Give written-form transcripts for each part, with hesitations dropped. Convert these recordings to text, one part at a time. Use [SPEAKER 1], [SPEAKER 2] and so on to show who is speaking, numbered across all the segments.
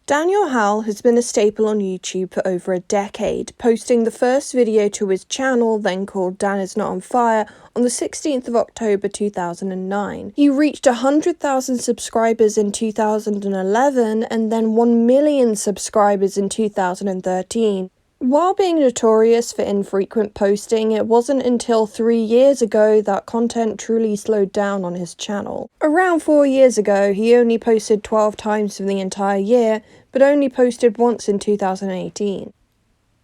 [SPEAKER 1] Daniel Howell has been a staple on YouTube for over a decade, posting the first video to his channel, then called danisnotonfire, on the 16th of October 2009. He reached 100,000 subscribers in 2011 and then 1 million subscribers in 2013. While being notorious for infrequent posting, it wasn't until 3 years ago that content truly slowed down on his channel. Around 4 years ago, he only posted 12 times for the entire year, but only posted once in 2018.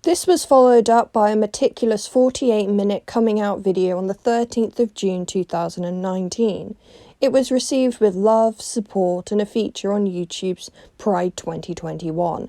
[SPEAKER 1] This was followed up by a meticulous 48-minute coming out video on the 13th of June 2019. It was received with love, support, and a feature on YouTube's Pride 2021.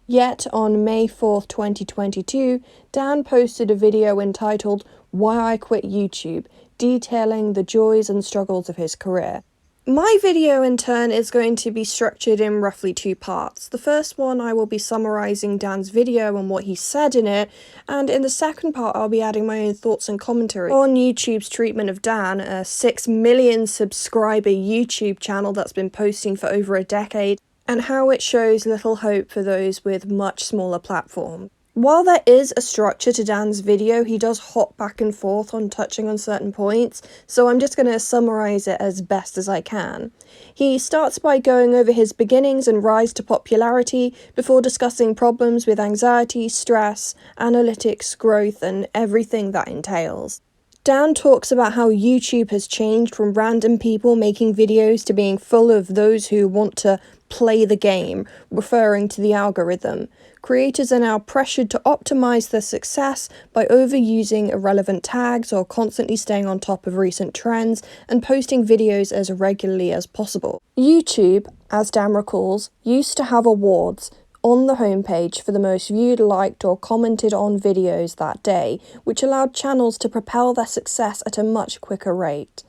[SPEAKER 1] Yet, on May 4th, 2022, Dan posted a video entitled "Why I Quit YouTube," detailing the joys and struggles of his career. My video, in turn, is going to be structured in roughly 2 parts. The first one, I will be summarising Dan's video and what he said in it, and in the second part, I'll be adding my own thoughts and commentary on YouTube's treatment of Dan, a 6 million subscriber YouTube channel that's been posting for over a decade, and how it shows little hope for those with much smaller platforms. While there is a structure to Dan's video, he does hop back and forth on touching on certain points, so I'm just going to summarise it as best as I can. He starts by going over his beginnings and rise to popularity, before discussing problems with anxiety, stress, analytics, growth, and everything that entails. Dan talks about how YouTube has changed from random people making videos to being full of those who want to play the game, referring to the algorithm. Creators are now pressured to optimize their success by overusing irrelevant tags or constantly staying on top of recent trends and posting videos as regularly as possible. YouTube, as Dan recalls, used to have awards on the homepage for the most viewed, liked, or commented on videos that day, which allowed channels to propel their success at a much quicker rate.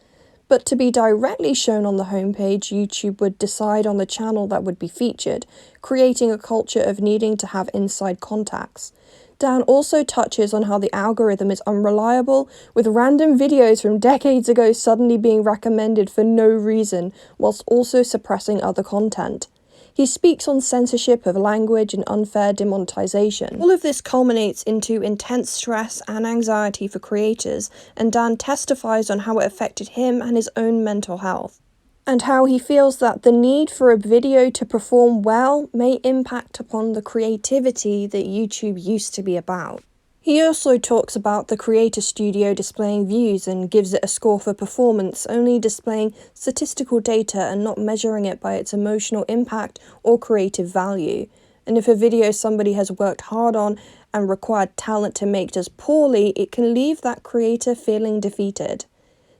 [SPEAKER 1] But to be directly shown on the homepage, YouTube would decide on the channel that would be featured, creating a culture of needing to have inside contacts. Dan also touches on how the algorithm is unreliable, with random videos from decades ago suddenly being recommended for no reason, whilst also suppressing other content. He speaks on censorship of language and unfair demonetization. All of this culminates into intense stress and anxiety for creators, and Dan testifies on how it affected him and his own mental health, and how he feels that the need for a video to perform well may impact upon the creativity that YouTube used to be about. He also talks about the creator studio displaying views and gives it a score for performance, only displaying statistical data and not measuring it by its emotional impact or creative value. And if a video somebody has worked hard on and required talent to make does poorly, it can leave that creator feeling defeated.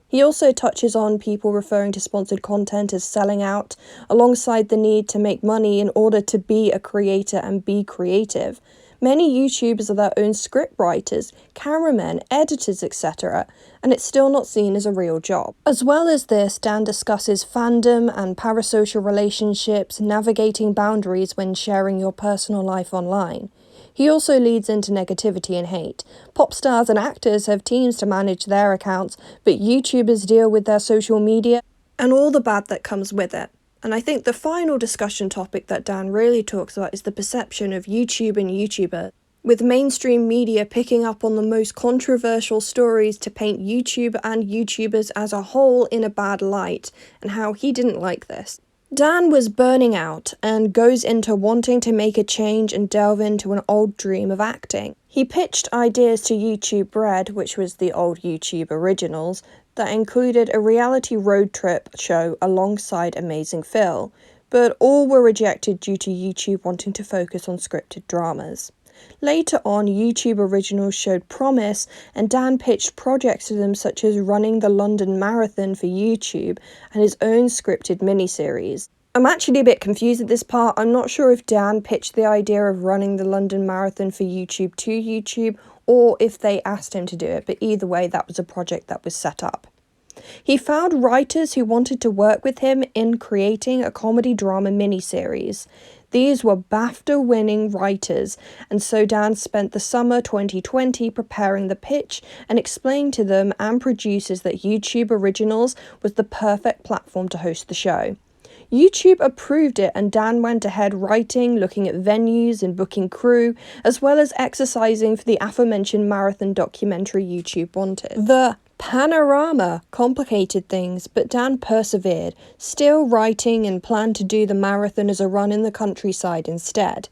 [SPEAKER 1] He also touches on people referring to sponsored content as selling out, alongside the need to make money in order to be a creator and be creative. Many YouTubers are their own script writers, cameramen, editors, etc., and it's still not seen as a real job. As well as this, Dan discusses fandom and parasocial relationships, navigating boundaries when sharing your personal life online. He also leads into negativity and hate. Pop stars and actors have teams to manage their accounts, but YouTubers deal with their social media and all the bad that comes with it. And I think the final discussion topic that Dan really talks about is the perception of YouTube and YouTuber, with mainstream media picking up on the most controversial stories to paint YouTube and YouTubers as a whole in a bad light, and how he didn't like this. Dan was burning out and goes into wanting to make a change and delve into an old dream of acting. He pitched ideas to YouTube Red, which was the old YouTube originals, that included a reality road trip show alongside AmazingPhil, but all were rejected due to YouTube wanting to focus on scripted dramas. Later on, YouTube originals showed promise, and Dan pitched projects to them such as running the London Marathon for YouTube and his own scripted miniseries. I'm actually a bit confused at this part. I'm not sure if Dan pitched the idea of running the London Marathon for YouTube to YouTube, or if they asked him to do it, but either way, that was a project that was set up. He found writers who wanted to work with him in creating a comedy drama miniseries. These were BAFTA-winning writers, and so Dan spent the summer 2020 preparing the pitch and explained to them and producers that YouTube Originals was the perfect platform to host the show. YouTube approved it and Dan went ahead writing, looking at venues and booking crew, as well as exercising for the aforementioned marathon documentary YouTube wanted. The panorama complicated things, but Dan persevered, still writing and planned to do the marathon as a run in the countryside instead.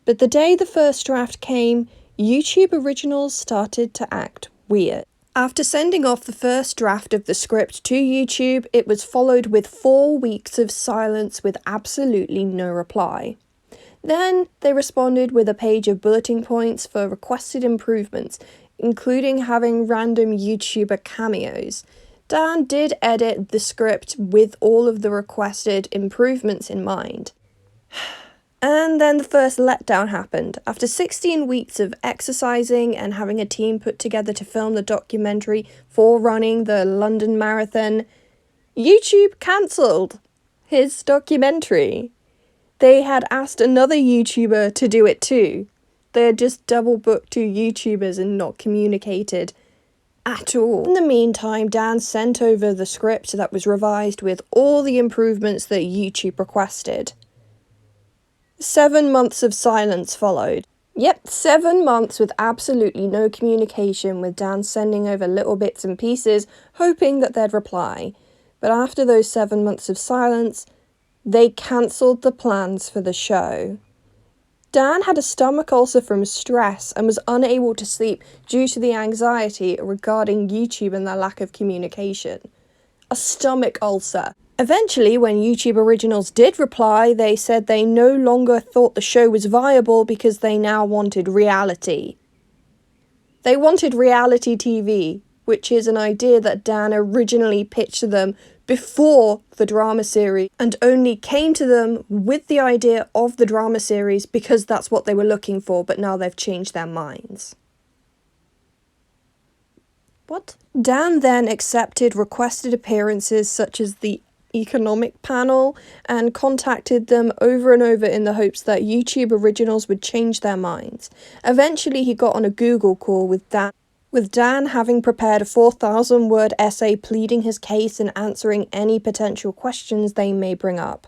[SPEAKER 1] But the day the first draft came, YouTube Originals started to act weird. After sending off the first draft of the script to YouTube, it was followed with 4 weeks of silence with absolutely no reply. Then they responded with a page of bulletin points for requested improvements, including having random YouTuber cameos. Dan did edit the script with all of the requested improvements in mind. And then the first letdown happened. After 16 weeks of exercising and having a team put together to film the documentary for running the London Marathon, YouTube cancelled his documentary. They had asked another YouTuber to do it too. They had just double booked 2 YouTubers and not communicated at all. In the meantime, Dan sent over the script that was revised with all the improvements that YouTube requested. 7 months of silence followed. Yep, 7 months with absolutely no communication, with Dan sending over little bits and pieces, hoping that they'd reply. But after those 7 months of silence, they cancelled the plans for the show. Dan had a stomach ulcer from stress and was unable to sleep due to the anxiety regarding YouTube and their lack of communication. A stomach ulcer. Eventually, when YouTube Originals did reply, they said they no longer thought the show was viable because they now wanted reality. They wanted reality TV, which is an idea that Dan originally pitched to them before the drama series, and only came to them with the idea of the drama series because that's what they were looking for, but now they've changed their minds. What? Dan then accepted requested appearances such as the economic panel and contacted them over and over in the hopes that YouTube Originals would change their minds. Eventually he got on a Google call with Dan having prepared a 4,000-word essay pleading his case and answering any potential questions they may bring up.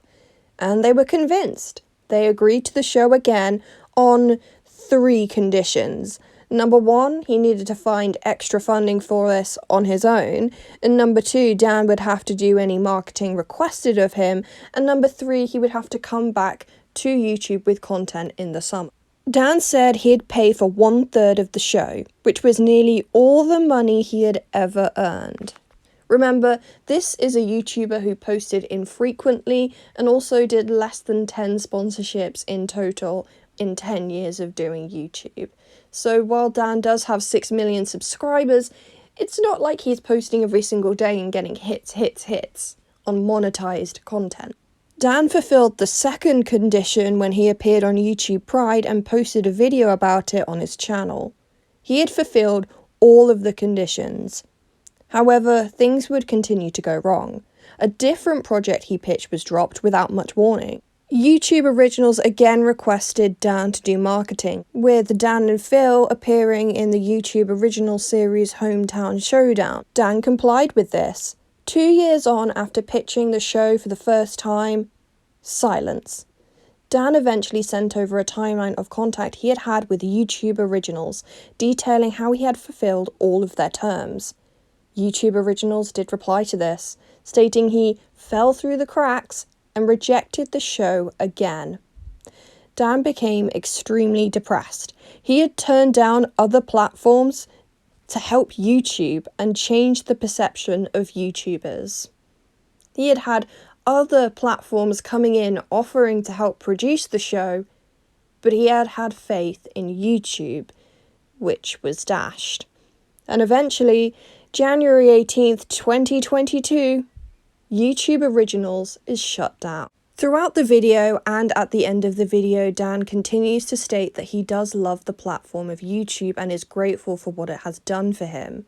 [SPEAKER 1] And they were convinced. They agreed to the show again on 3 conditions. Number 1, he needed to find extra funding for this on his own. And number 2, Dan would have to do any marketing requested of him. And number 3, he would have to come back to YouTube with content in the summer. Dan said he'd pay for 1/3 of the show, which was nearly all the money he had ever earned. Remember, this is a YouTuber who posted infrequently and also did less than 10 sponsorships in total in 10 years of doing YouTube. So while Dan does have 6 million subscribers, it's not like he's posting every single day and getting hits on monetized content. Dan fulfilled the second condition when he appeared on YouTube Pride and posted a video about it on his channel. He had fulfilled all of the conditions. However, things would continue to go wrong. A different project he pitched was dropped without much warning. YouTube Originals again requested Dan to do marketing, with Dan and Phil appearing in the YouTube Original series Hometown Showdown. Dan complied with this. 2 years on after pitching the show for the first time, silence. Dan eventually sent over a timeline of contact he had with YouTube Originals, detailing how he had fulfilled all of their terms. YouTube Originals did reply to this, stating he fell through the cracks and rejected the show again. Dan became extremely depressed. He had turned down other platforms to help YouTube and change the perception of YouTubers. He had had other platforms coming in offering to help produce the show, but he had had faith in YouTube, which was dashed. And eventually, January 18th, 2022, YouTube Originals is shut down. Throughout the video and at the end of the video, Dan continues to state that he does love the platform of YouTube and is grateful for what it has done for him.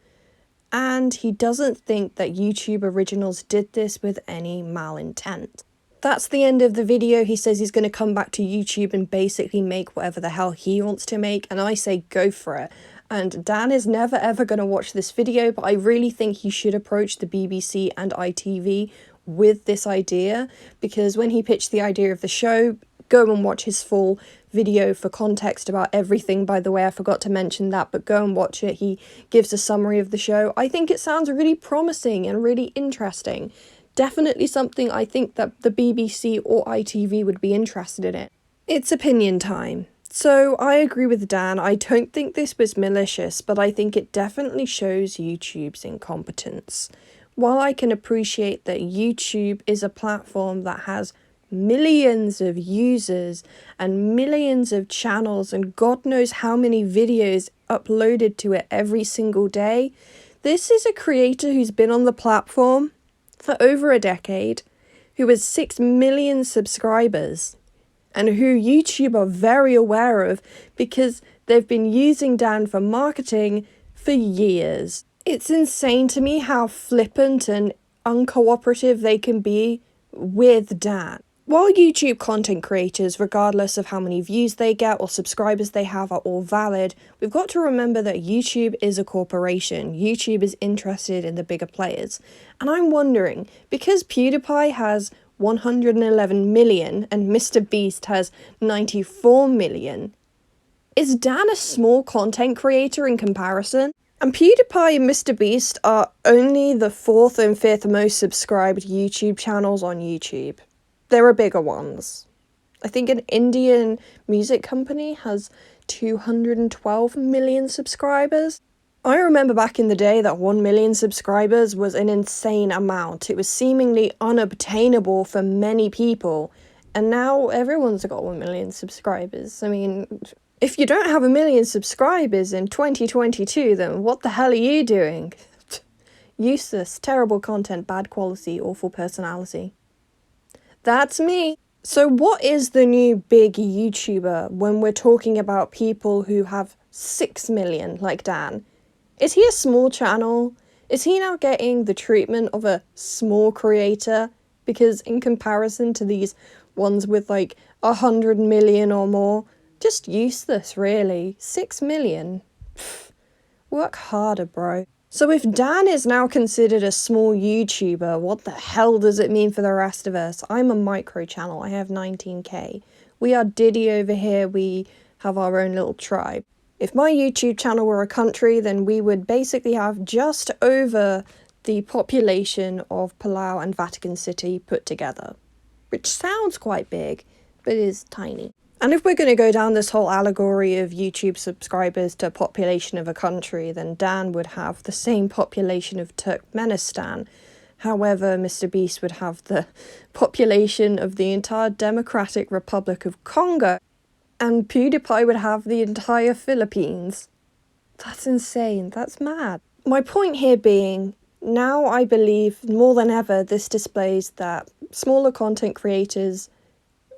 [SPEAKER 1] And he doesn't think that YouTube Originals did this with any malintent. That's the end of the video. He says he's going to come back to YouTube and basically make whatever the hell he wants to make, and I say go for it. And Dan is never ever going to watch this video, but I really think he should approach the BBC and ITV with this idea, because when he pitched the idea of the show, go and watch his full video for context about everything. By the way, I forgot to mention that, but go and watch it. He gives a summary of the show. I think it sounds really promising and really interesting. Definitely something I think that the BBC or ITV would be interested in it. It's opinion time. So I agree with Dan. I don't think this was malicious, but I think it definitely shows YouTube's incompetence. While I can appreciate that YouTube is a platform that has millions of users and millions of channels and God knows how many videos uploaded to it every single day, this is a creator who's been on the platform for over a decade, who has 6 million subscribers, and who YouTube are very aware of because they've been using Dan for marketing for years. It's insane to me how flippant and uncooperative they can be with Dan. While YouTube content creators, regardless of how many views they get or subscribers they have, are all valid, we've got to remember that YouTube is a corporation. YouTube is interested in the bigger players. And I'm wondering, because PewDiePie has 111 million and MrBeast has 94 million, is Dan a small content creator in comparison? And PewDiePie and MrBeast are only the 4th and 5th most subscribed YouTube channels on YouTube. There are bigger ones. I think an Indian music company has 212 million subscribers. I remember back in the day that 1 million subscribers was an insane amount. It was seemingly unobtainable for many people. And now everyone's got 1 million subscribers. I mean, if you don't have 1 million subscribers in 2022, then what the hell are you doing? Useless, terrible content, bad quality, awful personality. That's me. So what is the new big YouTuber when we're talking about people who have 6 million like Dan? Is he a small channel? Is he now getting the treatment of a small creator? Because in comparison to these ones with like 100 million or more, just useless really. 6 million. Pfft. Work harder, bro. So if Dan is now considered a small YouTuber, what the hell does it mean for the rest of us? I'm a micro channel, I have 19k. We are Diddy over here, we have our own little tribe. If my YouTube channel were a country, then we would basically have just over the population of Palau and Vatican City put together. Which sounds quite big, but is tiny. And if we're going to go down this whole allegory of YouTube subscribers to population of a country, then Dan would have the same population of Turkmenistan. However, MrBeast would have the population of the entire Democratic Republic of Congo. And PewDiePie would have the entire Philippines. That's insane. That's mad. My point here being, now I believe more than ever this displays that smaller content creators,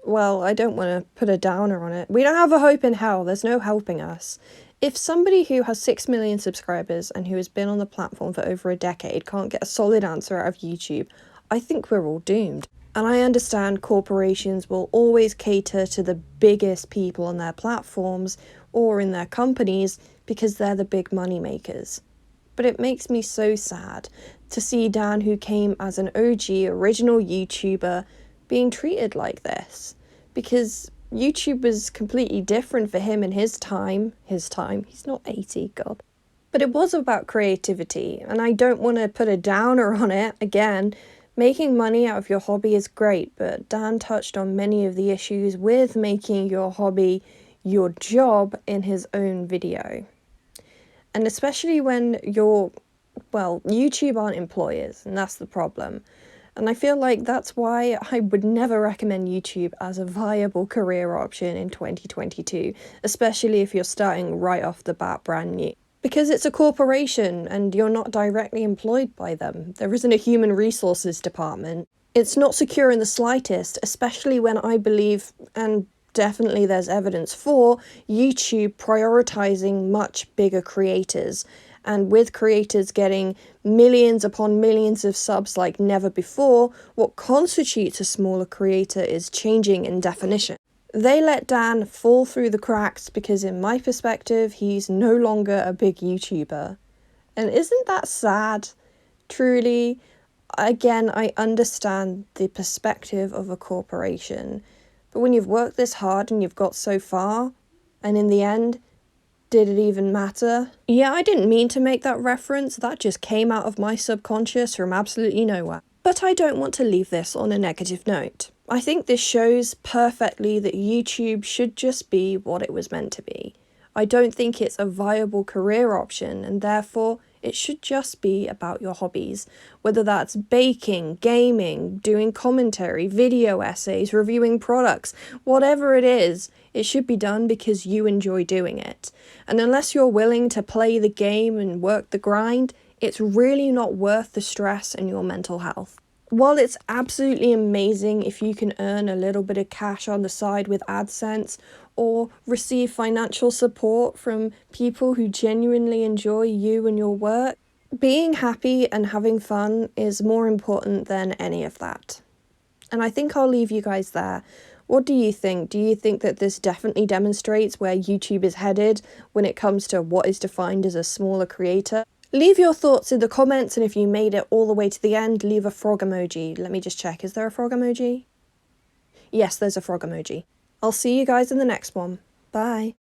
[SPEAKER 1] well, I don't want to put a downer on it. We don't have a hope in hell. There's no helping us. If somebody who has 6 million subscribers and who has been on the platform for over a decade can't get a solid answer out of YouTube, I think we're all doomed. And I understand corporations will always cater to the biggest people on their platforms or in their companies because they're the big money makers. But it makes me so sad to see Dan, who came as an OG original YouTuber, being treated like this, because YouTube was completely different for him in his time, he's not 80, God. But it was about creativity, and I don't want to put a downer on it. Again, making money out of your hobby is great, but Dan touched on many of the issues with making your hobby your job in his own video. And especially when YouTube aren't employers, and that's the problem. And I feel like that's why I would never recommend YouTube as a viable career option in 2022, especially if you're starting right off the bat brand new. Because it's a corporation and you're not directly employed by them. There isn't a human resources department. It's not secure in the slightest, especially when I believe, and definitely there's evidence for, YouTube prioritizing much bigger creators. And with creators getting millions upon millions of subs like never before, what constitutes a smaller creator is changing in definition. They let Dan fall through the cracks because in my perspective, he's no longer a big YouTuber. And isn't that sad? Truly, Again, I understand the perspective of a corporation, but when you've worked this hard and you've got so far, and in the end, did it even matter? Yeah, I didn't mean to make that reference, that just came out of my subconscious from absolutely nowhere. But I don't want to leave this on a negative note. I think this shows perfectly that YouTube should just be what it was meant to be. I don't think it's a viable career option, and therefore it should just be about your hobbies, whether that's baking, gaming, doing commentary, video essays, reviewing products, whatever it is, it should be done because you enjoy doing it. And unless you're willing to play the game and work the grind, it's really not worth the stress and your mental health. While it's absolutely amazing if you can earn a little bit of cash on the side with AdSense or receive financial support from people who genuinely enjoy you and your work, being happy and having fun is more important than any of that. And I think I'll leave you guys there. What do you think? Do you think that this definitely demonstrates where YouTube is headed when it comes to what is defined as a smaller creator? Leave your thoughts in the comments, and if you made it all the way to the end, leave a frog emoji. Let me just check, is there a frog emoji? Yes, there's a frog emoji. I'll see you guys in the next one. Bye.